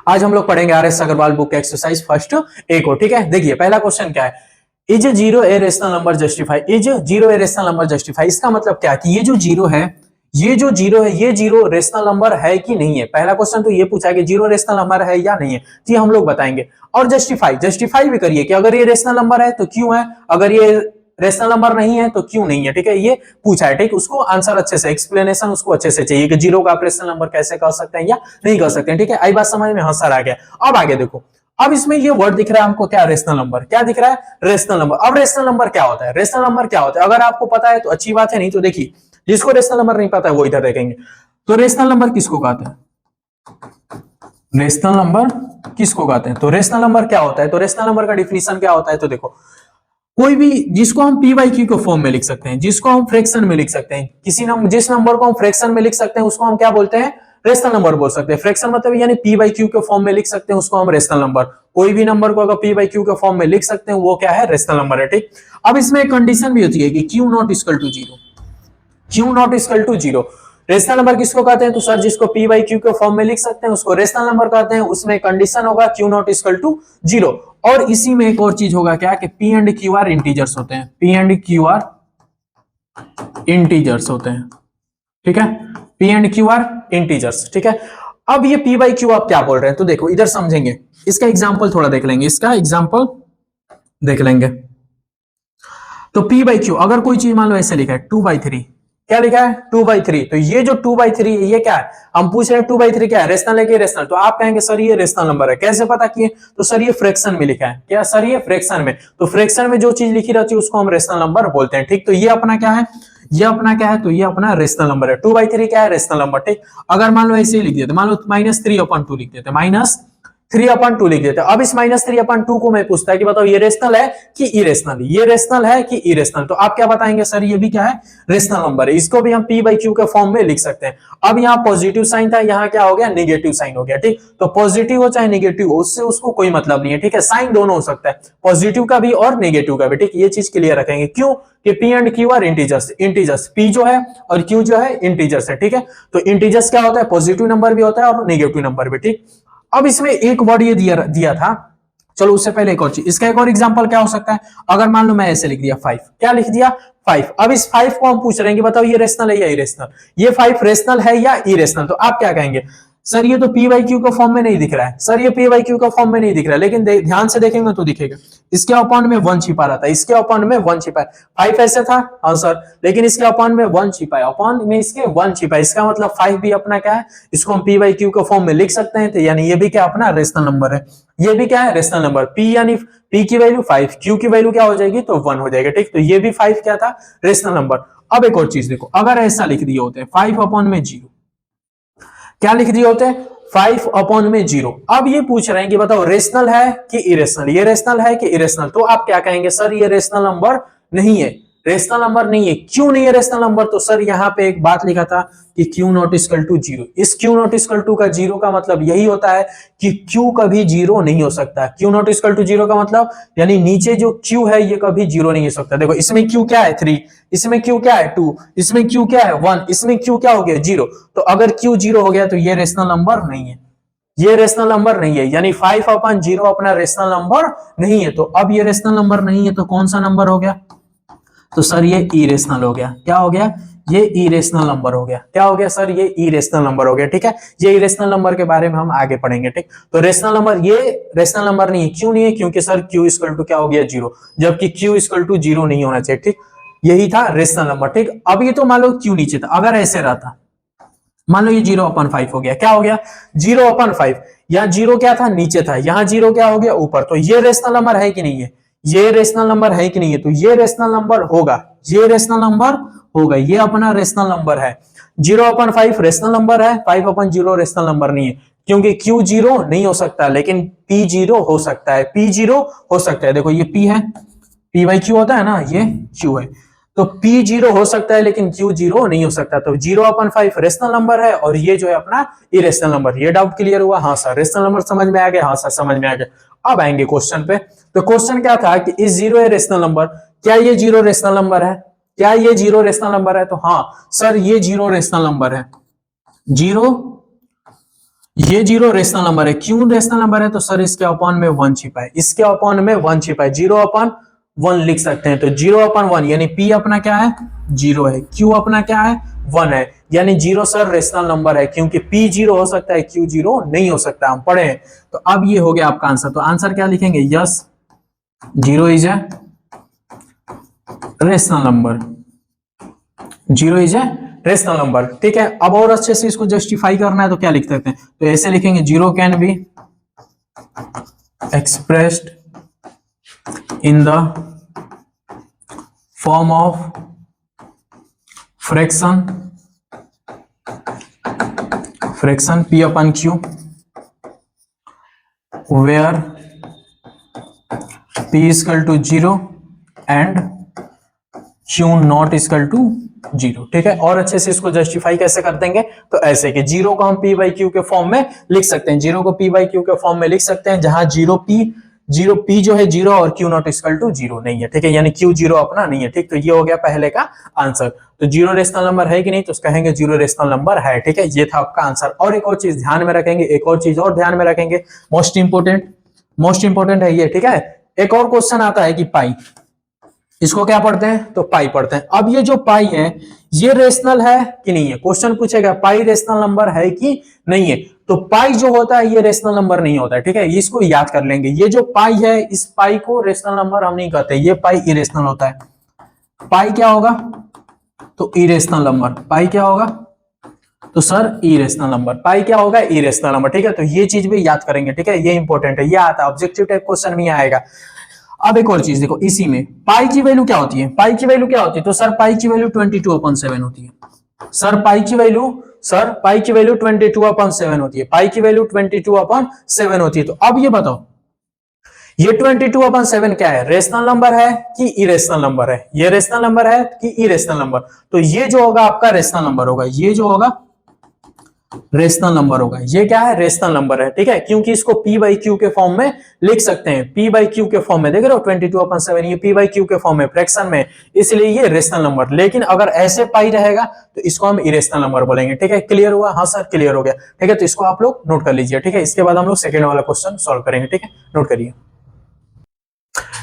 आज हम लोग पढ़ेंगे R S. Agarwal book exercise first A को। ठीक है, देखिए पहला क्वेश्चन क्या है, is zero a rational number justify, is zero a rational number justify. इसका मतलब क्या कि ये जो जीरो है, ये जो जीरो है, ये जीरो रेशनल नंबर है कि नहीं है। पहला क्वेश्चन तो ये पूछा कि जीरो रेशनल नंबर है या नहीं है, तो ये हम लोग बताएंगे। और जस्टिफाई भी करिए कि अगर ये रेशनल नंबर है तो क्यों है, अगर ये रेशनल नंबर नहीं है तो क्यों नहीं है। ठीक है, ये पूछा है। ठीक, उसको आंसर अच्छे से, एक्सप्लेनेशन उसको अच्छे से चाहिए कि जीरो का आप रेशनल नंबर कैसे कर सकते हैं या नहीं कर सकते हैं। ठीक है, आई बात समझ में? हाँ सर आ गया। अब आगे देखो, अब इसमें ये वर्ड दिख रहा है हमको, क्या? Rational number. क्या दिख रहा है? Rational number. अब रेशनल नंबर क्या होता है? रेशनल नंबर क्या होता है अगर आपको पता है तो अच्छी बात है, नहीं तो देखिए जिसको रेशनल नंबर नहीं पता है वो इधर देखेंगे। तो रेशनल नंबर किसको कहते हैं? रेशनल नंबर किसको कहते हैं? तो रेशनल नंबर क्या होता है? तो रेशनल नंबर का डिफिनीशन क्या होता है? तो देखो, कोई भी जिसको हम पी बाई क्यू के फॉर्म में लिख सकते हैं, जिसको हम फ्रैक्शन में लिख सकते हैं, जिस नंबर को हम फ्रैक्शन में लिख सकते हैं उसको हम क्या बोलते हैं? रेशनल नंबर बोल सकते हैं। फ्रैक्शन मतलब यानी पी बाई क्यू के फॉर्म में लिख सकते हैं, उसको हम रेशनल नंबर। कोई भी नंबर को अगर पी बाई क्यू के फॉर्म में लिख सकते हैं वो क्या है? रेशनल नंबर है। ठीक, अब इसमें एक कंडीशन भी होती है कि Q not equal to zero, Q not equal to zero. Rational number किसको कहते हैं? तो सर जिसको पी बाई क्यू के फॉर्म में लिख सकते हैं उसको रेशनल नंबर कहते हैं। उसमें कंडीशन होगा Q not equal to zero. और इसी में एक और चीज होगा, क्या? कि P and Q are integers होते हैं, P and Q are integers होते हैं। ठीक है, P and Q are integers. ठीक है, अब ये पी बाई क्यू आप क्या बोल रहे हैं? तो देखो इधर समझेंगे, इसका एग्जाम्पल थोड़ा देख लेंगे, इसका एग्जाम्पल देख लेंगे। तो पी बाई क्यू, अगर कोई चीज मान लो ऐसे लिखा है 2/3, क्या लिखा है? 2/3। तो ये जो 2/3 है ये क्या है? हम पूछ रहे हैं 2/3 क्या है, रेशनल है कि रेशनल? तो आप कहेंगे सर ये रेशनल नंबर है। कैसे पता किए? तो सर ये फ्रैक्शन में लिखा है। क्या सर? ये फ्रैक्शन में। तो फ्रैक्शन में जो चीज लिखी रहती है उसको हम रेशनल नंबर बोलते हैं। ठीक, तो ये अपना क्या है? ये अपना क्या है? तो ये अपना रेशनल नंबर है। 2/3 क्या है? Rational number. ठीक, अगर मान लो ऐसे ही लिख देते, मान लो -3/2 लिख देते, -3/2 लिख देते। अब इस -3/2 को मैं पूछता है कि बताओ ये रेशनल है कि इरेशनल, ये रेशनल है कि इरेशनल? तो आप क्या बताएंगे? सर ये भी क्या है? रेशनल नंबर है। इसको भी हम पी बाई क्यू के फॉर्म में लिख सकते हैं। अब यहाँ पॉजिटिव साइन था, यहाँ क्या हो गया? नेगेटिव साइन हो गया। ठीक, तो पॉजिटिव हो चाहे नेगेटिव हो, उससे उसको कोई मतलब नहीं है। ठीक है, साइन दोनों हो सकता है, पॉजिटिव का भी और नेगेटिव का भी। ठीक, ये चीज क्लियर रखेंगे। क्यों? कि P and Q are integers, integers P जो है और क्यू जो है इंटीजर्स है। ठीक है, तो इंटीजर्स क्या होता है? पॉजिटिव नंबर भी होता है और नेगेटिव नंबर भी। ठीक, अब इसमें एक वर्ड ये दिया था, चलो उससे पहले एक और चीज, इसका एक और एग्जांपल क्या हो सकता है? अगर मान लो मैं ऐसे लिख दिया 5, क्या लिख दिया? 5। अब इस 5 को हम पूछ रहे हैं कि बताओ ये रेशनल है या इरेशनल, ये 5 रेशनल है या इरेशनल? तो आप क्या कहेंगे? सर ये तो पी बाई क्यू का फॉर्म में नहीं दिख रहा है। सर ये पी बाई क्यू का फॉर्म में नहीं दिख रहा है, लेकिन ध्यान से देखेंगे तो दिखेगा। इसके अपॉन में 1 छिपा रहता है, इसके अपॉन में 1 छिपा है। 5 ऐसे था, हाँ सर, लेकिन इसके अपॉन में 1 छिपा है, अपॉन में इसके 1 छिपा है। इसका मतलब 5 भी अपना क्या है? इसको हम पी बाई क्यू का फॉर्म में लिख सकते हैं। तो यानी ये भी क्या अपना रेशनल नंबर है, ये भी क्या है? Rational number. पी यानी पी की वैल्यू 5, क्यू की वैल्यू क्या हो जाएगी? तो 1 हो जाएगा। ठीक, तो ये भी 5 क्या था? Rational number. अब एक और चीज देखो, अगर ऐसा लिख दिए होते 5/0, क्या लिख दिए होते? 5/0। अब ये पूछ रहे हैं कि बताओ रेशनल है कि इरेशनल, ये रेशनल है कि इरेशनल? तो आप क्या कहेंगे? सर ये रेशनल नंबर नहीं है, रेशनल नंबर नहीं है। क्यों नहीं है रेशनल नंबर? तो सर यहाँ पे एक बात लिखा था कि Q not equal to zero. इस क्यू नॉट इक्वल टू का जीरो का मतलब यही होता है कि क्यू कभी जीरो नहीं हो सकता। Q not equal to zero का मतलब यानी नीचे जो क्यू है ये कभी जीरो नहीं हो सकता। देखो इसमें क्यू क्या है? 3, इसमें क्यू क्या है? 2, इसमें क्यू क्या है? 1, इसमें क्यू क्या हो गया? 0। तो अगर क्यू 0 हो गया तो ये रेशनल नंबर नहीं है, ये रेशनल नंबर नहीं है। यानी 5/0 अपना रेशनल नंबर नहीं है। तो अब ये रेशनल नंबर नहीं है तो कौन सा नंबर हो गया? तो सर ये इरेशनल हो गया। क्या हो गया? ये इरेशनल नंबर हो गया। क्या हो गया सर? ये इरेशनल नंबर हो गया। ठीक है, ये इरेशनल नंबर के बारे में हम आगे पढ़ेंगे। ठीक, तो रेशनल नंबर, ये रेशनल नंबर नहीं है। क्यों नहीं है? क्योंकि सर क्यू इक्वल टू क्या हो गया? 0, जबकि क्यू इक्वल टू 0 नहीं होना चाहिए। ठीक, यही था रेशनल नंबर। ठीक, अब ये तो मान लो क्यू नीचे था, अगर ऐसे रहता, मान लो ये 0/5 हो गया। क्या हो गया? 0/5। यहाँ 0 क्या था? नीचे था, यहाँ 0 क्या हो गया? ऊपर। तो ये रेशनल नंबर है कि नहीं है? ये रेशनल नंबर है कि नहीं है? तो ये रेशनल नंबर होगा, ये रेशनल नंबर होगा, ये अपना रेशनल नंबर है। 0/5 रेशनल नंबर है, 5/0 रेशनल नंबर नहीं है, क्योंकि Q 0 नहीं हो सकता, लेकिन P 0 हो सकता है, P 0 हो सकता है। देखो ये P है, P बाई Q होता है ना, ये Q है। तो P 0 हो सकता है लेकिन Q 0 नहीं हो सकता। तो 0/5 रेशनल नंबर है और ये जो है अपना इरेशनल नंबर। ये डाउट क्लियर हुआ? हाँ सर। रेशनल नंबर समझ में आ गया? हाँ सर समझ में आ गया। अब आएंगे क्वेश्चन पे। तो क्वेश्चन क्या था कि इस 0 है रेशनल नंबर, क्या ये 0 रेशनल नंबर है? क्या ये 0 रेशनल नंबर है? तो हाँ सर ये 0 रेशनल नंबर है। 0 ये जीरो रेशनल नंबर है। क्यों रेशनल नंबर है? तो सर इसके अपॉन में 1 छिपा है, इसके अपॉन में 1 छिपा है, 0/1 लिख सकते हैं। तो 0/1 यानी p अपना क्या है? 0 है, q अपना क्या है? 1 है, यानी 0 सर रेशनल नंबर है, क्योंकि p 0 हो सकता है, q 0 नहीं हो सकता, हम पढ़े हैं। तो अब ये हो गया आपका आंसर। तो आंसर क्या लिखेंगे? Yes 0 is a rational number, 0 is a rational number. ठीक है, अब और अच्छे से इसको जस्टिफाई करना है तो क्या लिख सकते हैं? तो ऐसे लिखेंगे 0 can be expressed in the form of fraction p upon q where p is equal to 0 and q not is equal to 0। ठीक है, और अच्छे से इसको जस्टिफाई कैसे कर देंगे? तो ऐसे कि 0 को हम p by q के फॉर्म में लिख सकते हैं, 0 को p by q के फॉर्म में लिख सकते हैं, जहां 0p जो है 0 और q नॉट इक्वल टू 0 नहीं है। ठीक है, यानी q 0 अपना नहीं है। ठीक, तो ये हो गया पहले का आंसर। तो 0 रेशनल नंबर है कि नहीं? तो कहेंगे 0 रेशनल नंबर है। ठीक है, ये था आपका आंसर। और एक और चीज ध्यान में रखेंगे, एक और चीज और ध्यान में रखेंगे, मोस्ट इंपोर्टेंट है ये। ठीक है, एक और क्वेश्चन आता है कि पाई, इसको क्या पढ़ते हैं? तो पाई पढ़ते हैं। अब ये जो पाई है ये रेशनल है कि नहीं है? क्वेश्चन पूछेगा पाई रेशनल नंबर है कि नहीं है। तो पाई जो होता है ये रेशनल नंबर नहीं होता है। ठीक है, इसको याद कर लेंगे। ये जो पाई है, इस पाई को रेशनल नंबर हम नहीं कहते, ये पाई इरेशनल होता है। पाई क्या होगा? तो इरेशनल नंबर। पाई क्या होगा? तो सर इरेशनल नंबर। पाई क्या होगा? Irrational number. ठीक है, तो ये चीज भी याद करेंगे। ठीक है, ये इंपॉर्टेंट है, ये आता है ऑब्जेक्टिव टाइप क्वेश्चन में आएगा। अब एक और चीज देखो, इसी में पाई की वैल्यू क्या होती है? पाई की वैल्यू क्या होती है? तो सर पाई की वैल्यू 22/7 होती है। सर पाई की वैल्यू 22/7 होती है। पाई की वैल्यू 22/7 होती है। तो अब ये बताओ, ये 22/7 क्या है? रेशनल नंबर है कि इरेशनल नंबर है? ये रेशनल नंबर है कि इरेशनल नंबर? तो ये जो होगा आपका रेशनल नंबर होगा, ये जो होगा रेशनल नंबर होगा। ये क्या है? रेशनल नंबर है। ठीक है, क्योंकि इसको p बाई क्यू के फॉर्म में लिख सकते हैं, p बाई क्यू के फॉर्म में। देख रहे हो 22/7, ये p बाई क्यू के फॉर्म में, फ्रैक्शन में, इसलिए ये रेशनल नंबर। लेकिन अगर ऐसे पाई रहेगा तो इसको हम इरेशनल नंबर बोलेंगे। ठीक है, क्लियर हुआ? हाँ सर क्लियर हो गया। ठीक है, तो इसको आप लोग नोट कर लीजिए। ठीक है, इसके बाद हम लोग सेकेंड वाला क्वेश्चन सॉल्व करेंगे। ठीक है, नोट करिए।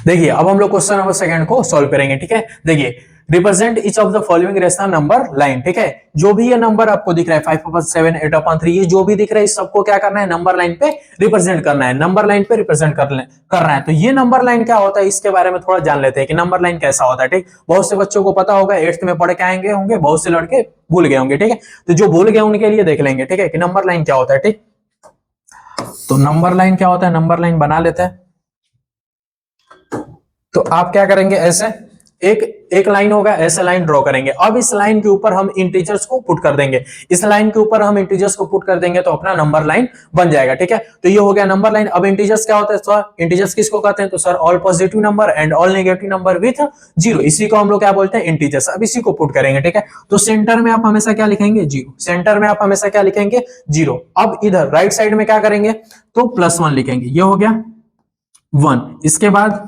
देखिए अब हम लोग क्वेश्चन नंबर सेकंड को सॉल्व करेंगे। ठीक है, देखिए represent each of the following rational number line. ठीक है, जो भी ये नंबर आपको दिख रहा है 5/7, 8/3, ये जो भी दिख रहा है, इस सबको क्या करना है? नंबर लाइन पे रिप्रेजेंट करना है, नंबर लाइन पे रिप्रेजेंट करना है। तो ये नंबर लाइन क्या होता है, इसके बारे में थोड़ा जान लेते हैं कि नंबर लाइन कैसा होता है। ठीक, बहुत से बच्चों को पता होगा, 8th में पढ़ के आएंगे होंगे, बहुत से लड़के भूल गए होंगे। ठीक है, तो जो भूल गए उनके लिए देख लेंगे। ठीक है, कि नंबर लाइन क्या होता है। ठीक, तो नंबर लाइन क्या होता है? नंबर लाइन बना लेते हैं। तो आप क्या करेंगे, ऐसे एक लाइन होगा, ऐसे लाइन ड्रॉ करेंगे। अब इस लाइन के ऊपर हम इंटीजर्स को पुट कर देंगे, इस लाइन के ऊपर हम इंटीजर्स को पुट कर देंगे तो अपना नंबर लाइन बन जाएगा। ठीक है, तो ये हो गया नंबर लाइन। अब इंटीजर्स क्या होता है सर? इंटीजर्स किसको कहते हैं? तो sir all positive number and all negative number with 0, इसी को हम लोग क्या बोलते हैं? इंटीजर्स। अब इसी को पुट करेंगे। ठीक है, तो सेंटर में आप हमेशा क्या लिखेंगे? 0। सेंटर में आप हमेशा क्या लिखेंगे? 0। अब इधर राइट साइड में क्या करेंगे? तो +1 लिखेंगे। ये हो गया 1, इसके बाद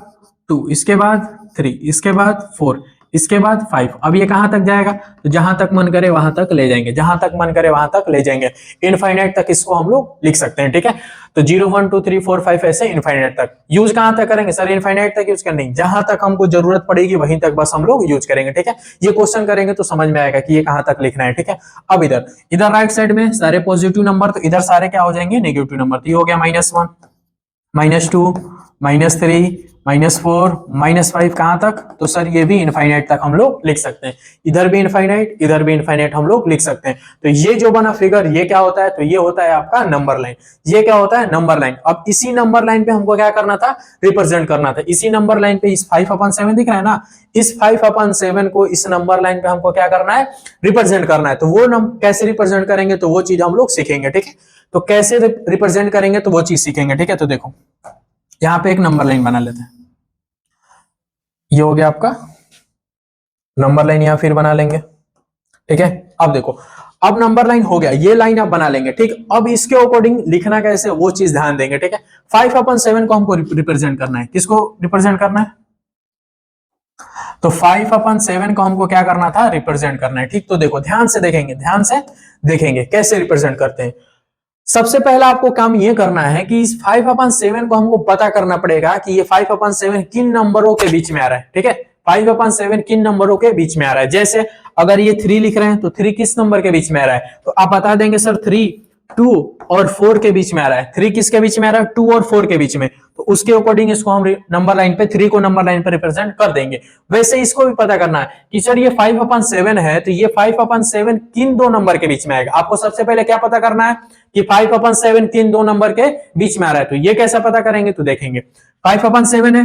2, इसके बाद 3, इसके बाद 4, इसके बाद 5। अब ये कहां तक जाएगा? तो जहां तक मन करे वहां तक ले जाएंगे, जहां तक मन करे वहां तक ले जाएंगे। इनफाइनाइट तक इसको हम लोग लिख सकते हैं। ठीक है, तो 0 1 2 3 4 5 ऐसे इनफाइनाइट तक। यूज कहां तक करेंगे सर? इनफाइनाइट तक यूज करनी, जहां तक हमको जरूरत पड़ेगी वहीं तक बस हम लोग यूज करेंगे। ठीक है, ये क्वेश्चन करेंगे तो समझ में आएगा कि ये कहां तक लिखना है। ठीक है, अब इधर राइट साइड में सारे पॉजिटिव नंबर, तो इधर सारे क्या हो जाएंगे? Negative number. तो ये हो गया -1, -2, -3, -4, -5, कहां तक? तो सर ये भी इनफाइनाइट तक हम लोग लिख सकते हैं। इधर भी इनफाइनाइट, इधर भी इनफाइनाइट हम लोग लिख सकते हैं। तो ये जो बना फिगर, ये क्या होता है? तो ये होता है आपका नंबर लाइन। ये क्या होता है? Number line. अब इसी नंबर लाइन पे हमको क्या करना था? रिप्रेजेंट करना था। इसी नंबर लाइन पे इस 5/7 दिख रहा है ना, इस 5/7 को इस नंबर लाइन पे हमको क्या करना है? रिप्रेजेंट करना है। तो वो कैसे रिप्रेजेंट करेंगे तो वो चीज हम लोग सीखेंगे। ठीक है, तो कैसे रिप्रेजेंट करेंगे तो वो चीज सीखेंगे। ठीक है, तो देखो यहां पे एक नंबर लाइन बना लेते हैं। ये हो गया आपका नंबर लाइन, यहां फिर बना लेंगे। ठीक है, अब देखो, अब नंबर लाइन हो गया, ये लाइन आप बना लेंगे। ठीक, अब इसके अकॉर्डिंग लिखना कैसे वो चीज ध्यान देंगे। ठीक है, 5/7 को हमको रिप्रेजेंट करना है। किसको रिप्रेजेंट करना है? तो 5/7 को हमको क्या करना था? रिप्रेजेंट करना है। ठीक, तो देखो ध्यान से देखेंगे, ध्यान से देखेंगे कैसे रिप्रेजेंट करते हैं। सबसे पहला आपको काम ये करना है कि इस 5/7 को हमको पता करना पड़ेगा कि ये 5/7 किन नंबरों के बीच में आ रहा है। ठीक है, 5/7 किन नंबरों के बीच में आ रहा है। जैसे अगर ये 3 लिख रहे हैं तो 3 किस नंबर के बीच में आ रहा है, तो आप बता देंगे सर 3 2 और 4 के बीच में आ रहा है। 3 किसके बीच में आ रहा है, 2 और 4 के बीच में, तो उसके अकॉर्डिंग इसको हम नंबर लाइन पे 3 को नंबर लाइन पे रिप्रेजेंट कर देंगे। वैसे इसको भी पता करना है कि सर ये 5/7 है, तो ये 5/7 किन दो नंबर के बीच में आएगा। आपको सबसे पहले क्या पता करना है कि 5/7 किन दो नंबर के बीच में आ रहा है। तो ये कैसा पता करेंगे, तो देखेंगे 5/7 है,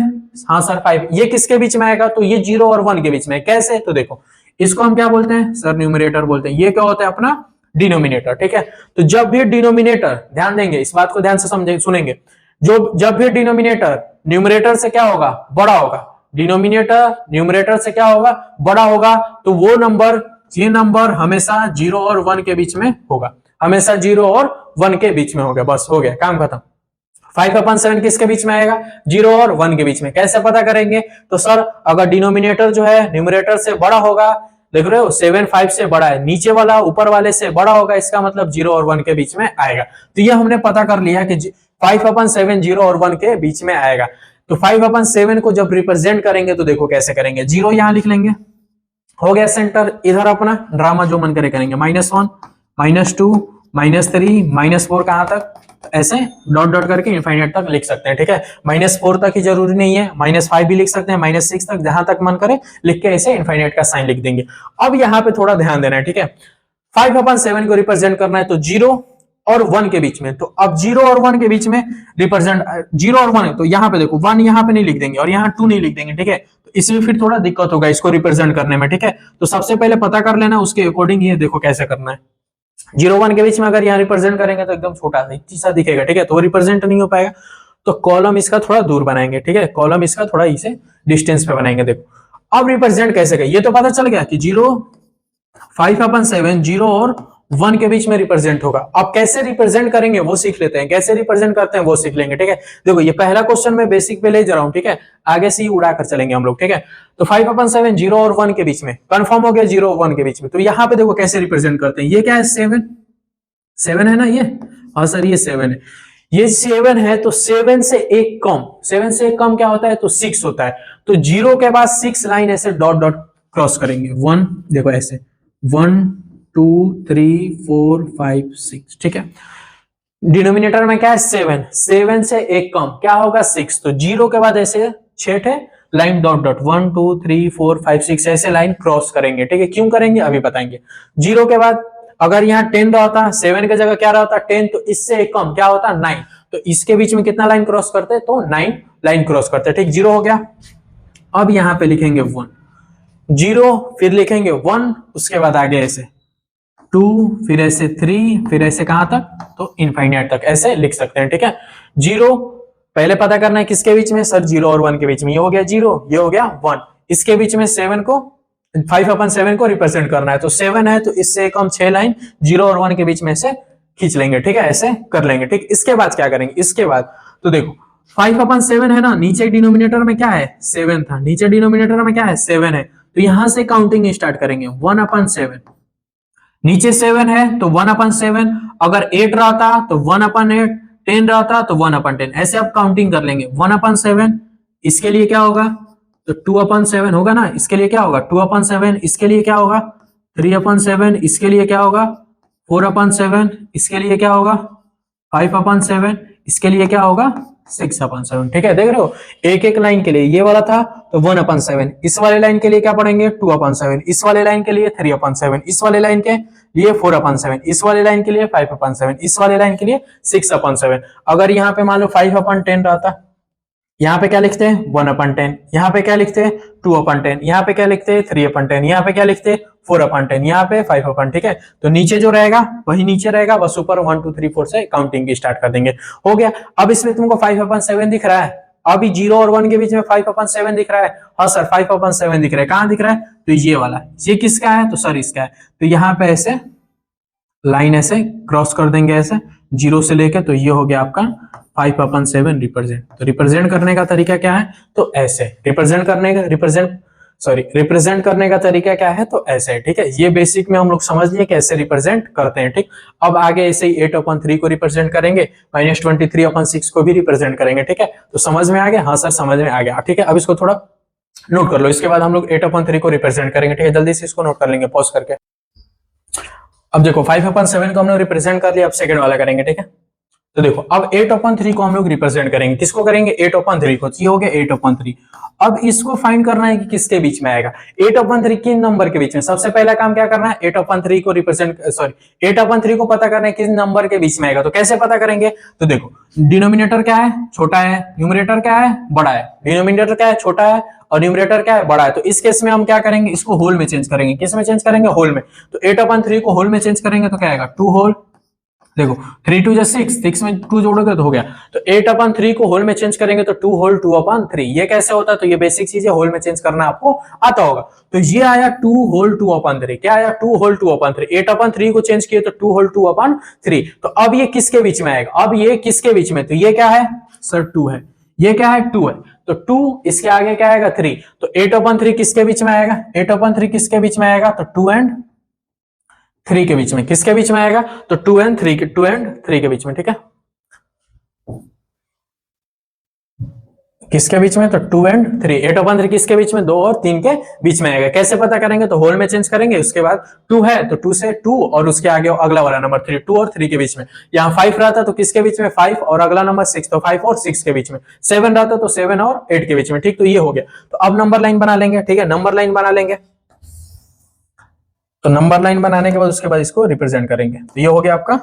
हाँ सर 5, ये किसके बीच में आएगा, तो ये 0 और 1 के बीच में। कैसे, तो देखो इसको हम क्या बोलते हैं सर, न्यूमरेटर बोलते हैं। ये क्या होता है, अपना डिनोमिनेटर। ठीक है, तो जब भी डिनोमिनेटर, ध्यान देंगे इस बात को, ध्यान से समझेंगे सुनेंगे, जब भी डिनोमिनेटर न्यूमरेटर से क्या होगा, बड़ा होगा, डिनोमिनेटर न्यूमरेटर से क्या होगा, बड़ा होगा, तो वो नंबर, ये नंबर हमेशा 0 और 1 के बीच में होगा, हमेशा 0 और 1 के बीच में होगा। बस हो गया, काम खत्म। 5/7 किसके बीच में आएगा, 0 और 1 के बीच में। कैसे पता करेंगे, तो सर अगर डिनोमिनेटर जो है न्यूमरेटर से बड़ा होगा, देख रहे हो 7 5 से बड़ा है, नीचे वाला ऊपर वाले से बड़ा होगा, इसका मतलब 0 और 1 के बीच में आएगा। तो ये हमने पता कर लिया कि 5/7 0 और 1 के बीच में आएगा। तो 5/7 को जब रिप्रेजेंट करेंगे तो देखो कैसे करेंगे, 0 यहां लिख लेंगे, हो गया सेंटर, इधर अपना ड्रामा जो मन करे करेंगे, -1 -2 -3 -4 कहां तक, ऐसे डॉट डॉट करके इनफाइनाइट तक लिख सकते हैं। ठीक है, -4 तक ही जरूरी नहीं है, -5 भी लिख सकते हैं, -6 तक, जहां तक मन करे लिख के ऐसे इनफाइनाइट का साइन लिख देंगे। अब यहाँ पे थोड़ा ध्यान देना है। ठीक है, 5/7 को रिप्रेजेंट करना है तो 0 और 1 के बीच में, तो अब 0 और 1 के बीच में रिप्रेजेंट, 0 और 1 है तो यहाँ पे देखो 1 यहाँ पे नहीं लिख देंगे और यहाँ 2 नहीं लिख देंगे। ठीक है, तो इसमें फिर थोड़ा दिक्कत होगा इसको रिप्रेजेंट करने में। ठीक है, तो सबसे पहले पता कर लेना, उसके अकॉर्डिंग ये देखो कैसे करना है। 0 1 के बीच में अगर यहाँ रिप्रेजेंट करेंगे तो एकदम छोटा सा दिखेगा। ठीक है, तो रिप्रेजेंट नहीं हो पाएगा, तो कॉलम इसका थोड़ा दूर बनाएंगे। ठीक है, कॉलम इसका थोड़ा इसे डिस्टेंस पे बनाएंगे। देखो अब रिप्रेजेंट कैसे करें, ये तो पता चल गया कि 5/7 0 और 1 के बीच में रिप्रेजेंट होगा। अब कैसे रिप्रेजेंट करेंगे वो सीख लेते हैं, कैसे रिप्रेजेंट करते हैं वो सीख लेंगे। ठीक है, देखो ये पहला क्वेश्चन में बेसिक पे ले जा रहा हूं। ठीक है, आगे से ही उड़ा कर चलेंगे हम लोग। ठीक है, तो 5/7 0 और 1 के बीच में कंफर्म हो गया, 0 और 1 के बीच में। तो यहाँ पे देखो कैसे रिप्रेजेंट करते हैं, ये क्या है, 7 है ना, ये, हाँ सर ये 7 है, ये 7 है, तो 7 से एक कम, 7 से एक कम क्या होता है, तो 6 होता है। तो 0 के बाद 6 लाइन ऐसे डॉट डॉट क्रॉस करेंगे, 1 देखो ऐसे 1 2 3 4 5 6। ठीक है, डिनोमिनेटर में क्या है, 7, 7 से एक कम क्या होगा, 6, तो 0 के बाद ऐसे 6 लाइन डॉट डॉट 1 2 3 4 5 6 ऐसे लाइन क्रॉस करेंगे। ठीक है, क्यों करेंगे अभी बताएंगे। 0 के बाद अगर यहाँ 10 रहता, 7 की जगह क्या रहता 10, तो इससे एक कम क्या होता 9, तो इसके बीच में कितना लाइन क्रॉस करते, तो 9 लाइन क्रॉस करते। ठीक, 0 हो गया। अब यहाँ पे लिखेंगे 1 0, फिर लिखेंगे 1, उसके बाद आगे ऐसे 2, फिर ऐसे 3, फिर ऐसे कहां तक, तो इनफाइनाइट तक ऐसे लिख सकते हैं। ठीक है, 0 पहले पता करना है किसके बीच में, सर 0 और 1 के बीच में, ये हो गया 0, ये हो गया 1, इसके बीच में 7 को 5/7 को रिप्रेजेंट करना है, तो 7 है, तो इससे कम 6 लाइन 0 और 1 के बीच में से खींच लेंगे। ठीक है, ऐसे कर लेंगे। ठीक, इसके बाद क्या करेंगे, इसके बाद तो देखो 5/7 है ना, नीचे डिनोमिनेटर में क्या है 7 था, नीचे डिनोमिनेटर में क्या है 7 है, तो यहां से काउंटिंग स्टार्ट करेंगे, 1/7, नीचे 7 है तो 1/7, अगर 8 रहता तो 1/8, 10 रहता तो 1/10, ऐसे आप काउंटिंग कर लेंगे। 1/7 इसके लिए क्या होगा, तो 2/7 होगा ना, इसके लिए क्या होगा 2/7, इसके लिए क्या होगा 3/7, इसके लिए क्या होगा 4/7, इसके लिए क्या होगा 5/7, इसके लिए क्या होगा 6/7। ठीक है, देख रहे हो एक एक लाइन के लिए, ये वाला था तो 1/7, इस वाले लाइन के लिए क्या पढ़ेंगे 2/7, इस वाले लाइन के लिए 3/7, इस वाले लाइन के लिए 4/7, इस वाले लाइन के लिए 5/7, इस वाले लाइन के लिए 6/7। अगर यहाँ पे मान लो 5/10 रहता, यहाँ पे क्या लिखते हैं 1/10, यहाँ पे क्या लिखते हैं 2/10, यहाँ पे क्या लिखते हैं 3/10, यहाँ पे क्या लिखते हैं 4/10, यहाँ पे 5/10। ठीक है, तो नीचे जो रहेगा वही नीचे रहेगा, बस ऊपर 1 2 3 4 से काउंटिंग स्टार्ट कर देंगे। हो गया। अब इसमें तुमको 5/7 दिख रहा है, अभी 0 और 1 के बीच में 5/7 दिख रहा है, हाँ सर 5/7 दिख रहा है, कहाँ दिख रहा है, तो ये वाला, ये किसका है, तो सर इसका है, तो यहाँ पे ऐसे लाइन ऐसे क्रॉस कर देंगे ऐसे 0 से लेके, तो ये हो गया आपका 5/7 रिप्रेजेंट। तो रिप्रेजेंट करने का तरीका क्या है, तो ऐसे रिप्रेजेंट करने का, रिप्रेजेंट सॉरी रिप्रेजेंट करने का तरीका क्या है, तो ऐसे है, ठीक है। ये बेसिक में हम लोग समझ लिए कैसे रिप्रेजेंट करते हैं, ठीक। अब आगे ऐसे ही 8/3 को रिप्रेजेंट करेंगे, -23/6 को भी रिप्रेजेंट करेंगे, ठीक है। तो समझ में आ गया, हाँ सर समझ में आ गया, ठीक है। अब इसको थोड़ा नोट कर लो, इसके बाद हम लोग 8/3 को रिप्रेजेंट करेंगे, ठीक है। जल्दी से इसको नोट कर लेंगे पॉज करके। अब देखो 5/7 को हम लोग रिप्रेजेंट कर लिया, अब सेकंड वाला करेंगे, ठीक है। तो देखो अब 8/3 को हम लोग रिप्रेजेंट करेंगे, किसको करेंगे, 8/3 को। ये हो गया 8/3। अब इसको फाइंड करना है कि किसके बीच में आएगा, 8/3 किन नंबर के बीच में। सबसे पहला काम क्या करना है, 8/3 को रिप्रेजेंट सॉरी 8/3 को पता करना है किस नंबर के बीच में आएगा। तो कैसे पता करेंगे, तो देखो डिनोमिनेटर क्या है, छोटा है, न्यूमरेटर क्या है, बड़ा है। डिनोमिनेटर क्या है, छोटा है, और न्यूमरेटर क्या है, बड़ा है। तो इस केस में हम क्या करेंगे, इसको होल में चेंज करेंगे। किस में चेंज करेंगे, होल में। तो 8/3 को होल में चेंज करेंगे तो क्या आएगा, 2 होल। देखो 3 2 6, 6 में 2 जोड़ोगे तो हो गया। तो 8/3 को होल में चेंज करेंगे तो 2 होल 2/3। ये कैसे होता है, तो ये बेसिक चीज है, होल में चेंज करना आपको आता होगा। तो ये आया 2 होल 2/3। क्या आया, 2 होल 2/3। 8/3 को चेंज किए तो 2 होल 2/3। तो अब ये किसके बीच में आएगा, अब ये किसके बीच में, तो ये क्या है सर, 2 है। ये क्या है, 2 है। तो 2 इसके आगे क्या आएगा, 3। तो 8/3 किसके बीच में आएगा, 8/3 किसके बीच में आएगा, तो 2 एंड 3 के बीच में। किसके बीच में आएगा, तो 2 एंड 3 के बीच में, ठीक है। किसके बीच में, तो 2 एंड 3। 8/3 किसके बीच में, 2 और 3 के बीच में आएगा। कैसे पता करेंगे, तो होल में चेंज करेंगे, उसके बाद 2 है तो 2 से 2 और उसके आगे अगला वाला नंबर 3, 2 और 3 के बीच में। यहाँ 5 रहता तो किसके बीच में, 5 और अगला नंबर 6, तो 5 और 6 के बीच में। 7 रहता तो 7 और 8 के बीच में, ठीक। तो ये हो गया। तो अब नंबर लाइन बना लेंगे, ठीक है, नंबर लाइन बना लेंगे। तो नंबर लाइन बनाने के बाद उसके बाद इसको रिप्रेजेंट करेंगे। तो ये हो गया आपका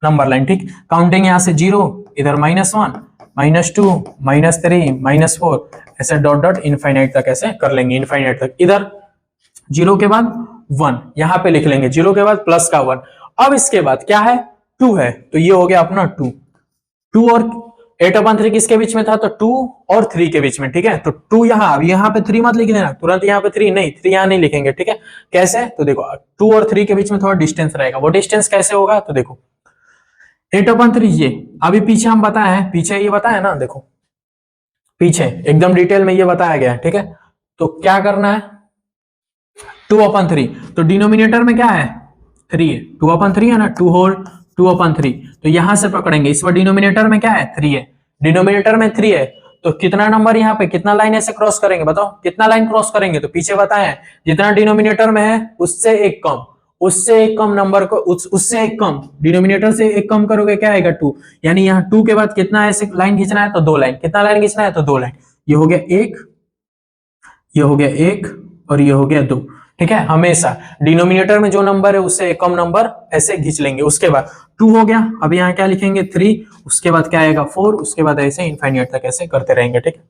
नंबर लाइन, ठीक। काउंटिंग यहां से 0, इधर -1, -2, -3, -4, ऐसे डॉट डॉट इनफाइनाइट तक ऐसे कर लेंगे, इनफाइनाइट तक। इधर 0 के बाद 1 यहां पे लिख लेंगे, 0 के बाद प्लस का 1। अब इसके बाद क्या है, 2 है, तो ये हो गया अपना 2 और 8/3 किसके बीच में था, तो 2 और 3 के बीच में, ठीक है। तो 2 यहाँ पे 3 मत लिख देना तुरंत, यहाँ पे 3 नहीं, 3 यहाँ नहीं लिखेंगे, ठीक है। कैसे, तो देखो 2 और 3 के बीच में थोड़ा डिस्टेंस रहेगा। वो डिस्टेंस कैसे होगा, तो देखो 8/3 ये अभी पीछे हम बताए हैं, पीछे ये बताया ना, देखो पीछे एकदम डिटेल में ये बताया गया है, ठीक है। तो क्या करना है, 2/3, तो डिनोमिनेटर में क्या है, 3 है, 2/3 है ना, 2 होल 2/3। तो यहां से पकड़ेंगे, इस बार डिनोमिनेटर में क्या है, 3 है, डिनोमिनेटर में 3 है। तो कितना नंबर यहाँ पे, कितना लाइन ऐसे क्रॉस करेंगे, बताओ कितना लाइन क्रॉस करेंगे। तो पीछे बताए जितना डिनोमिनेटर में है उससे एक कम, उससे एक कम नंबर को उससे एक कम, डिनोमिनेटर से एक कम करोगे क्या आएगा, 2। यानी यहाँ 2 के बाद कितना ऐसे लाइन खींचना है, तो 2 लाइन। कितना लाइन खींचना है, तो 2 लाइन। ये हो गया 1, ये हो गया 1 और ये हो गया 2, ठीक है। हमेशा डिनोमिनेटर में जो नंबर है उससे एक कम नंबर ऐसे खींच लेंगे। उसके बाद 2 हो गया, अब यहाँ क्या लिखेंगे, 3, उसके बाद क्या आएगा 4, उसके बाद ऐसे इनफाइनाइट तक ऐसे करते रहेंगे, ठीक है।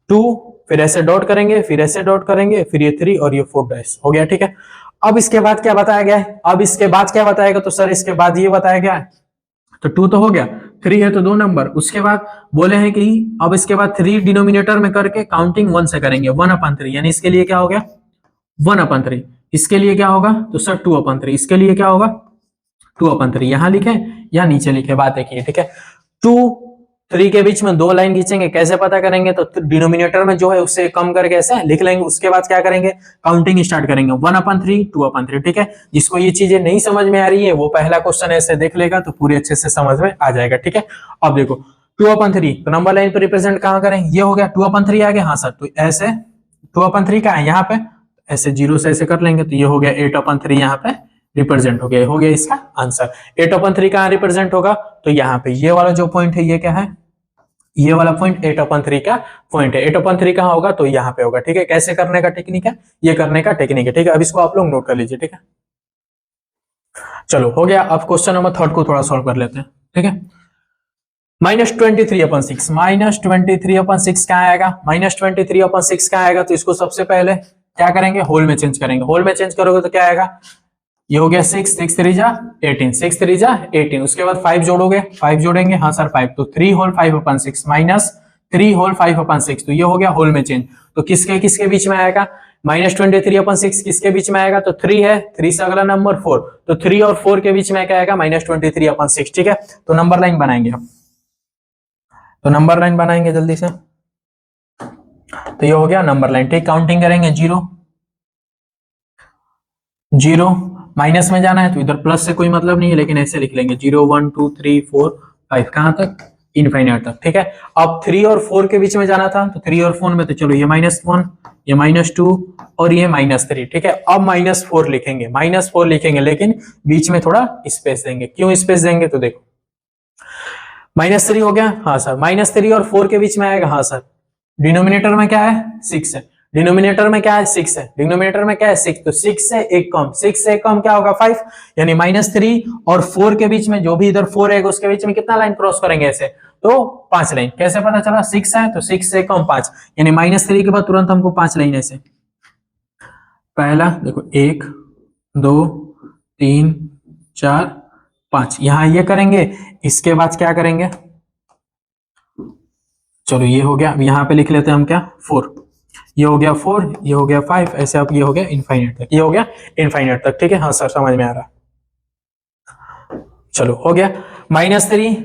2 फिर ऐसे डॉट करेंगे, फिर ऐसे डॉट करेंगे, फिर ये 3 और ये 4 डैश हो गया, ठीक है। अब इसके बाद क्या बताया गया है, अब इसके बाद क्या बताएगा, तो सर इसके बाद ये बताया गया है। तो 2 तो हो गया, 3 है तो 2 नंबर। उसके बाद बोले हैं कि अब इसके बाद 3 डिनोमिनेटर में करके काउंटिंग 1 से करेंगे, 1/3। यानी इसके लिए क्या हो गया, 1/3। इसके लिए क्या होगा, तो सर 2/3। इसके लिए क्या होगा, 2/3। यहां लिखे या नीचे लिखे, बात एक ही, ठीक है। 2 3 के बीच में 2 लाइन खींचेंगे, कैसे पता करेंगे, तो डिनोमिनेटर में जो है उससे कम करके ऐसे लिख लेंगे। उसके बाद क्या करेंगे, काउंटिंग स्टार्ट करेंगे, 1/3 2/3, ठीक है। जिसको ये चीजें नहीं समझ में आ रही है वो पहला क्वेश्चन ऐसे देख लेगा तो पूरे अच्छे से समझ में आ जाएगा, ठीक है। अब देखो 2/3, तो नंबर लाइन पे रिप्रेजेंट कहां करें, ये हो गया 2/3 आ गया, हाँ सर। तो ऐसे 2/3 का है यहाँ पे, ऐसे 0 से ऐसे कर लेंगे, तो ये हो गया 8/3 यहाँ पे रिप्रेजेंट हो गया इसका आंसर। 8/3 कहां रिप्रेजेंट होगा, तो यहाँ पे ये वाला जो पॉइंट है ये क्या है, ये वाला पॉइंट 8/3 का पॉइंट है। 8/3 कहां होगा, तो यहाँ पे होगा, ठीक है। कैसे करने का टेक्निक है, ये करने का टेक्निक है, ठीक है। अब इसको आप लोग नोट कर लीजिए, ठीक है। चलो हो गया। अब क्वेश्चन नंबर 3 को थोड़ा सॉल्व कर लेते हैं, ठीक है। -23/6, -23/6 कहां आएगा, -23/6 कहां आएगा, तो इसको सबसे पहले क्या करेंगे, होल में चेंज करेंगे। होल में चेंज करोगे तो क्या आएगा, ये हो गया 6, 6 3 जा 18, 6 3 जा 18। उसके बाद 5 जोड़ोगे, 5 जोड़ेंगे, हाँ सर 5, तो 3 होल 5/6 -3 होल 5/6। तो ये हो गया होल में चेंज। तो किसके किसके बीच में आएगा, -23/6 किसके बीच में आएगा, तो 3 है, 3 से अगला नंबर 4, तो 3 और 4 के बीच में क्या आएगा, -23/6, ठीक है। तो नंबर लाइन बनाएंगे हम, तो नंबर लाइन बनाएंगे जल्दी से। तो ये हो गया नंबर लाइन, ठीक। काउंटिंग करेंगे 0 0, माइनस में जाना है तो इधर प्लस से कोई मतलब नहीं है, लेकिन ऐसे लिख लेंगे 0 1 2 3 4 5, कहां तक, इनफाइनाइट तक, ठीक है। अब 3 और 4 के बीच में जाना था, तो 3 और 4 में तो चलो ये -1, ये -2 और ये -3, ठीक है। अब -4 लिखेंगे, -4 लिखेंगे, लेकिन बीच में थोड़ा स्पेस देंगे। क्यों स्पेस देंगे, तो देखो -3 हो गया, हाँ सर, -3 और 4 के बीच में आएगा, हाँ सर। डिनोमिनेटर में क्या है, 6 है, डिनोमिनेटर में क्या है, 6 है, डिनोमिनेटर में क्या है, 6, तो 6 से 1 कम, 6 से 1 कम क्या होगा, 5, यानी -3 और 4 के बीच में जो भी इधर 4 है उसके बीच में कितना लाइन क्रॉस करेंगे ऐसे, तो 5 लाइन। कैसे पता चला, 6 है तो 6 से कम 5, यानी -3 के बाद तुरंत हमको 5 लाइन ऐसे। पहला देखो 1 2 3 4 5, यहां ये करेंगे, इसके बाद क्या करेंगे, चलो ये हो गया, यहां पे लिख लेते हैं हम क्या, 4, ये हो गया 4, ये हो गया 5, ऐसे अब ये हो गया इनफाइनाइट तक, ये हो गया इनफाइनाइट तक, ठीक है। हाँ सर समझ में आ रहा, चलो हो गया -3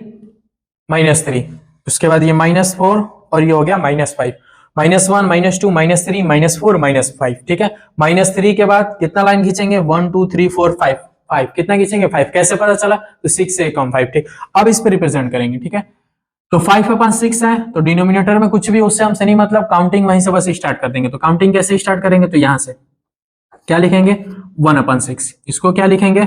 -3, उसके बाद ये -4 और ये हो गया -5, -1 -2 -3 -4 -5, ठीक है। -3 के बाद कितना लाइन खींचेंगे, 1 2 3 4 5, 5 कितना खींचेंगे, 5, कैसे पता चला, तो 6 से कम 5, ठीक। अब इस पे रिप्रेजेंट करेंगे, ठीक है। तो 5/6 है, तो डिनोमिनेटर में कुछ भी उससे हमसे नहीं मतलब, काउंटिंग वहीं से बस स्टार्ट कर देंगे। तो काउंटिंग कैसे स्टार्ट करेंगे, तो यहां से क्या लिखेंगे, 1/6, इसको क्या लिखेंगे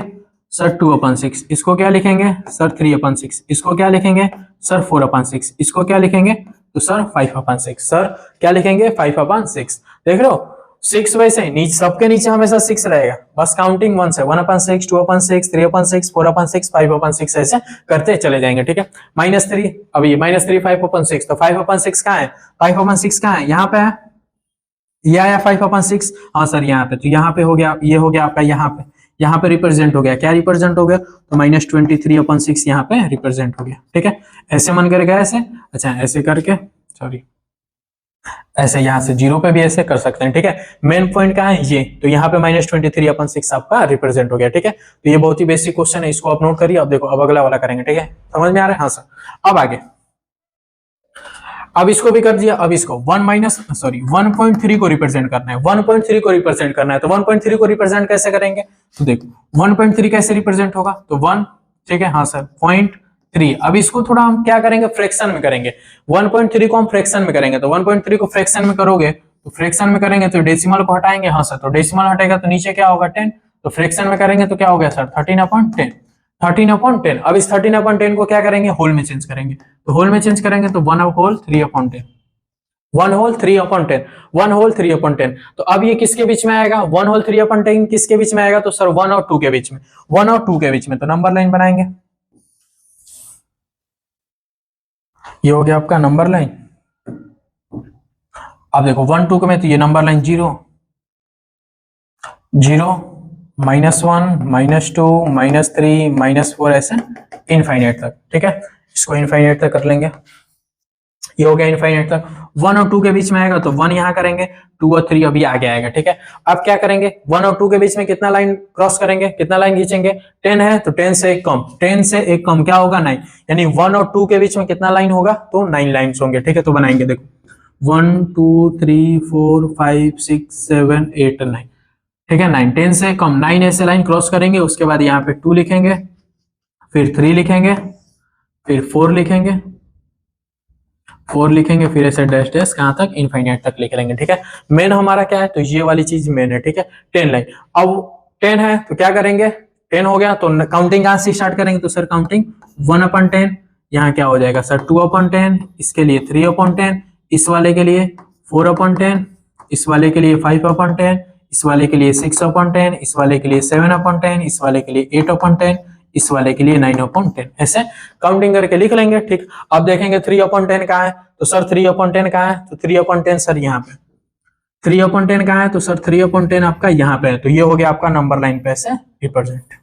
सर, 2/6, इसको क्या लिखेंगे सर, 3/6, इसको क्या लिखेंगे सर, 4/6, इसको क्या लिखेंगे तो सर 5/6, सर क्या लिखेंगे 5/6। देख रहे हो 6 वैसे नीचे, सबके नीचे हमेशा 6 रहेगा, बस काउंटिंग 1 से 1/6 2/6 3/6 4/6 5/6 ऐसे करते चले जाएंगे, ठीक है। -3, अब ये -3 5/6, तो 5/6 कहाँ है, 5/6 कहाँ है, यहाँ पे है, ये आया 5/6, हाँ सर यहाँ पे, तो यहाँ पे हो गया, ये हो गया आपका, यहाँ पे रिप्रेजेंट हो गया, क्या रिप्रेजेंट हो गया, तो -23/6 यहाँ पे रिप्रेजेंट हो गया, ठीक है। ऐसे मन करेगा ऐसे, अच्छा ऐसे करके, सॉरी ऐसे यहाँ से 0 पे भी ऐसे कर सकते हैं, ठीक है। मेन पॉइंट कहाँ है, ये तो यहाँ पे -23/6 आपका रिप्रेजेंट हो गया, ठीक है। तो ये बहुत ही बेसिक क्वेश्चन है, इसको आप नोट करिए। अब देखो अब अगला वाला करेंगे, ठीक है, समझ में आ रहा है, हाँ सर। अब आगे, अब इसको भी कर दिया, अब इसको 1.3 को रिप्रेजेंट करना है, 1.3 को रिप्रेजेंट करना है, तो 1.3 को रिप्रेजेंट कैसे करेंगे, तो देखो 1.3 कैसे रिप्रेजेंट होगा, तो 1, ठीक है, हाँ सर, 0.3। अब इसको थोड़ा हम क्या करेंगे, फ्रैक्शन में करेंगे, 1.3 को हम फ्रैक्शन में करेंगे, तो 1.3 को फ्रैक्शन में करोगे, तो फ्रैक्शन में करेंगे तो डेसिमल को हटाएंगे, हाँ सर, तो डेसिमल हटेगा तो नीचे क्या होगा 10, तो फ्रैक्शन में करेंगे तो क्या हो गया सर 13/10, 13/10। अब इस 13/10 को क्या करेंगे, होल में चेंज करेंगे, तो होल में चेंज करेंगे तो 1/3/10, 1/3/10, 1/3/10। तो अब ये किसके बीच में आएगा, 1/3/10 किसके बीच में आएगा, तो सर 1 और 2 के बीच में, 1 और 2 के बीच में, तो नंबर लाइन बनाएंगे, ये हो गया आपका नंबर लाइन। अब देखो 1 2 में, तो ये नंबर लाइन 0 0 -1 -2 -3 -4 ऐसे इनफाइनाइट तक, ठीक है। इसको इनफाइनाइट तक कर लेंगे, ये हो गया इनफाइनाइट तक। 1 और 2 के बीच में आएगा तो 1 यहां करेंगे, 2 और 3 अभी आगे आएगा, ठीक है। अब क्या करेंगे, 1 और 2 के बीच में कितना लाइन क्रॉस करेंगे, कितना लाइन खींचेंगे, 10 है तो 10 से एक कम, 10 से एक कम क्या होगा 9, यानी 1 और 2 के बीच में कितना लाइन होगा, तो 9 लाइन्स होंगे, ठीक है। तो बनाएंगे, देखो 1 2 3 4 5 6 7 8 9, ठीक है, 9, 10 से कम 9 ऐसे लाइन क्रॉस करेंगे। उसके बाद यहाँ पे 2 लिखेंगे, फिर 3 लिखेंगे, फिर 4 लिखेंगे, 4 लिखेंगे, फिर ऐसे डैश डैश कहां तक, इनफाइनाइट तक लिख लेंगे, ठीक है। मेन हमारा क्या है, तो ये वाली चीज मेन है, ठीक है, 10 लाइन। अब 10 है तो क्या करेंगे, 10 हो गया तो काउंटिंग कहां से स्टार्ट करेंगे, तो सर काउंटिंग 1/10, यहाँ क्या हो जाएगा सर 2/10, इसके लिए 3/10, इस वाले के लिए 4/10, इस वाले के लिए 5/10, इस वाले के लिए 6/10, इस वाले के लिए 7/10, इस वाले के लिए 8/10, इस वाले के लिए 9/10, ऐसे काउंटिंग करके लिख लेंगे, ठीक। अब देखेंगे 3/10 कहाँ है, तो सर 3/10 कहाँ है, तो 3/10 सर यहाँ पे, 3/10 कहाँ है, तो सर 3/10 आपका यहाँ पे है, तो ये हो गया आपका नंबर लाइन पे ऐसे रिप्रेजेंट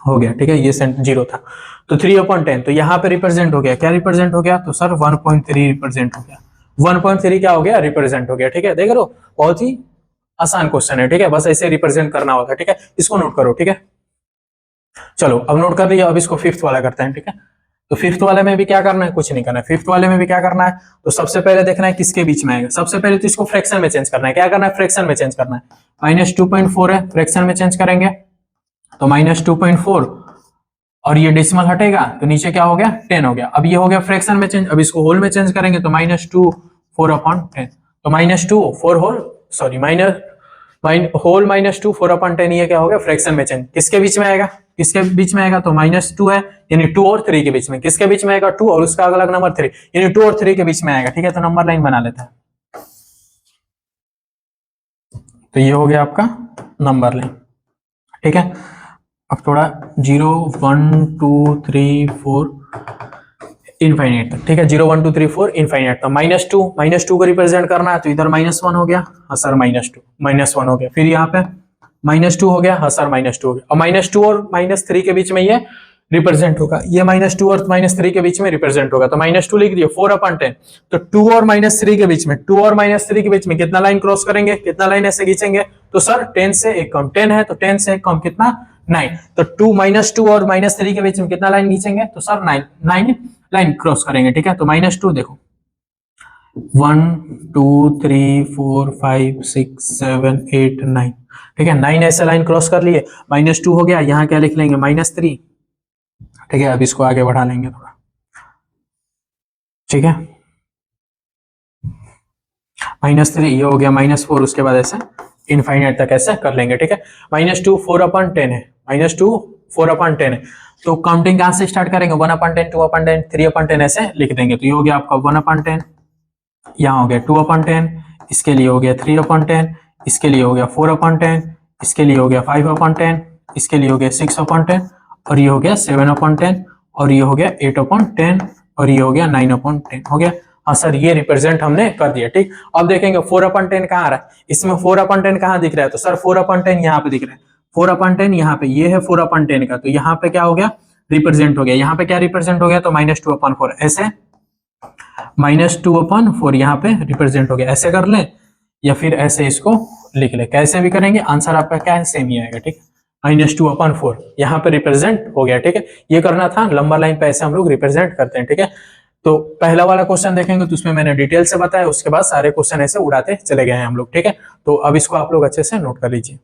हो गया, ठीक है। ये 0 था तो 3/10, तो यहाँ पे रिप्रेजेंट हो गया, क्या रिप्रेजेंट हो गया, तो सर 1.3 रिप्रेजेंट हो गया, 1.3 क्या हो गया, रिप्रेजेंट हो गया, ठीक है। देख रहे हो बहुत ही आसान क्वेश्चन है, ठीक है, बस ऐसे रिप्रेजेंट करना होगा, ठीक है। इसको नोट करो, ठीक है। चलो अब नोट कर लिया, अब इसको 5th वाला करते हैं, ठीक है। तो फिफ्थ वाले में भी क्या करना है, कुछ नहीं करना है। फिफ्थ वाले में भी क्या करना है, तो सबसे पहले देखना है किसके बीच में आएगा। सबसे पहले तो इसको फ्रैक्शन में चेंज करना है। क्या करना है, फ्रैक्शन में चेंज करना है। -2.4 है, फ्रैक्शन में चेंज करेंगे तो -2.4 और ये डेसिमल हटेगा तो नीचे क्या हो गया, 10 हो गया। अब ये हो गया फ्रैक्शन में चेंज, अब इसको होल में चेंज करेंगे तो -2 4/10, तो -2 4 होल सॉरी होल -2 4/10, ये क्या हो गया, फ्रैक्शन में चेंज। किसके बीच में आएगा, किसके बीच में आएगा, तो -2 है यानी 2 और 3 के बीच में। किसके बीच में आएगा, 2 और उसका अगला नंबर 3, यानी 2 और 3 के बीच में आएगा। ठीक है, तो नंबर लाइन बना लेते हैं। तो ये हो गया आपका नंबर लाइन। ठीक है, अब थोड़ा 0 1 2 3 4 इनफाइनाइट तक। ठीक है, 0 1 2 3 4 इनफाइनाइट तक। -2 को रिप्रेजेंट करना है तो इधर -1 हो गया, हाँ सर -2 -1 हो गया। फिर यहाँ पे -2 हो गया, हाँ सर -2 हो गया। और -2 और -3 के बीच में ये रिप्रेजेंट होगा, ये -2 और -3 के बीच में रिप्रेजेंट होगा। तो -2 लिख दिए 4/10, तो 2 और -3 के बीच में, 2 और -3 के बीच में कितना लाइन क्रॉस करेंगे, कितना लाइन ऐसे खींचेंगे, तो सर 10 से एक कम, 10 है तो 10 से एक कम कितना 9, तो 2 -2 और -3 के बीच में कितना लाइन खींचेंगे, तो सर 9 लाइन क्रॉस करेंगे। ठीक है, तो -2 देखो 1 2 3 4 5 6 7 8 9, ठीक है 9 ऐसे लाइन क्रॉस कर लिए। -2 हो गया, यहाँ क्या लिख लेंगे -3। ठीक है, अब इसको आगे बढ़ा लेंगे थोड़ा। ठीक है, -3 ये हो गया, -4 उसके बाद ऐसे इनफाइनाइट तक ऐसे कर लेंगे। ठीक है, -2 4/10 है, -2 4/10 है, तो काउंटिंग कहां से स्टार्ट करेंगे, 1/10 2/10 3/10 ऐसे लिख देंगे। तो ये हो गया आपका 1/10, यहाँ हो गया 2/10, इसके लिए हो गया 3/10, इसके लिए हो गया 4/10, इसके लिए हो गया 5/10, इसके लिए हो गया 6/10, और ये हो गया 7/10, और ये हो गया 8/10, और ये हो गया 9/10 हो गया। हाँ सर, ये रिप्रेजेंट हमने कर दिया। ठीक, अब देखेंगे 4/10 कहाँ आ रहा है, इसमें 4/10 कहाँ दिख रहा है, तो सर 4/10 यहाँ पे दिख रहा है, 4/10 यहाँ पे, ये है 4/10 का, तो यहाँ पे क्या हो गया, रिप्रेजेंट हो गया। यहाँ पे क्या रिप्रेजेंट हो गया, तो -2/4 ऐसे, -2/4 यहाँ पे रिप्रेजेंट हो गया। ऐसे कर ले या फिर ऐसे इसको लिख ले, कैसे भी करेंगे आंसर आपका क्या है, सेम ही आएगा। ठीक, -2/4 यहाँ पे रिप्रेजेंट हो गया। ठीक है, ये करना था, लंबा लाइन पे ऐसे हम लोग रिप्रेजेंट करते हैं। ठीक है, तो पहला वाला क्वेश्चन देखेंगे तो उसमें मैंने डिटेल से बताया, उसके बाद सारे क्वेश्चन ऐसे उड़ाते चले गए हैं हम लोग। ठीक है, तो अब इसको आप लोग अच्छे से नोट कर लीजिए।